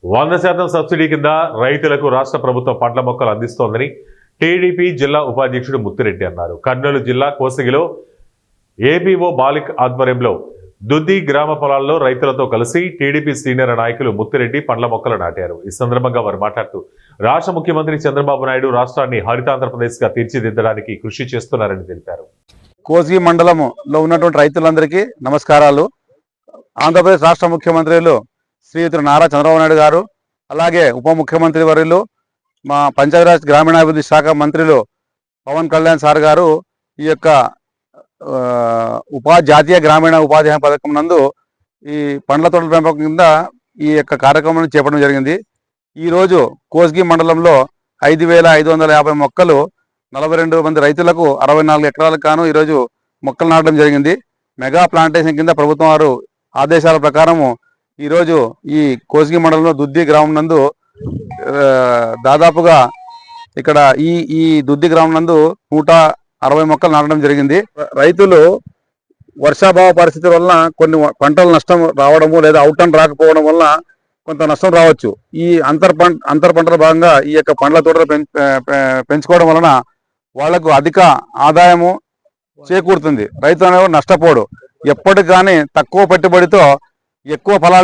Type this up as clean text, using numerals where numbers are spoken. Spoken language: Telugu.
100% సబ్సిడీ కింద రైతులకు రాష్ట్ర ప్రభుత్వం పండ్ల మొక్కలు అందిస్తోందని టీడీపీ జిల్లా ఉపాధ్యక్షుడు ముత్తిరెడ్డి అన్నారు. కర్నూలు జిల్లా కోసిగిలో ఏపీఓ బాలిక్ ఆధ్వర్యంలో దుద్ది గ్రామ పొలాల్లో రైతులతో కలిసి టీడీపీ సీనియర్ నాయకులు ముత్తిరెడ్డి పండ్ల మొక్కలు నాటారు. ఈ సందర్భంగా వారు మాట్లాడుతూ రాష్ట్ర ముఖ్యమంత్రి చంద్రబాబు నాయుడు రాష్ట్రాన్ని హరితాంధ్రప్రదేశ్ గా తీర్చిదిద్దడానికి కృషి చేస్తున్నారని తెలిపారు. కోసిగి మండలంలో ఉన్నటువంటి రైతులందరికీ నమస్కారాలు. ఆంధ్రప్రదేశ్ రాష్ట్ర ముఖ్యమంత్రులు శ్రీయుతులు నారా చంద్రబాబు నాయుడు గారు, అలాగే ఉప ముఖ్యమంత్రి వర్యులు మా పంచాయతీరాజ్ గ్రామీణాభివృద్ధి శాఖ మంత్రులు పవన్ కళ్యాణ్ సార్ గారు ఈ యొక్క జాతీయ గ్రామీణ ఉపాధి హామీ పథకం నందు ఈ పండ్ల తోటల పెంపకం కింద ఈ యొక్క కార్యక్రమాన్ని చేపట్టడం జరిగింది. ఈరోజు కోసిగి మండలంలో 5,550 మొక్కలు 42 మంది రైతులకు 64 ఎకరాలకు గాను ఈరోజు మొక్కలు నాటడం జరిగింది. మెగా ప్లాంటేషన్ కింద ప్రభుత్వం వారు ఆదేశాల ప్రకారము ఈరోజు ఈ కోసిగి మండలంలో దుద్ది గ్రామం నందు దాదాపుగా ఇక్కడ ఈ దుద్ది గ్రామం నందు 160 మొక్కలు నాటడం జరిగింది. రైతులు వర్షాభావ పరిస్థితుల వలన కొన్ని పంటల నష్టం రావడము లేదా అవుటన్ రాకపోవడం వలన కొంత నష్టం రావచ్చు. ఈ అంతర్ పంటల భాగంగా ఈ యొక్క పండ్ల తోటలు పెంచుకోవడం వలన వాళ్లకు అధిక ఆదాయము చేకూరుతుంది. రైతు అనేవాడు నష్టపోడు. ఎప్పటికి కానీ తక్కువ పెట్టుబడితో ఎక్కువ ఫలాలు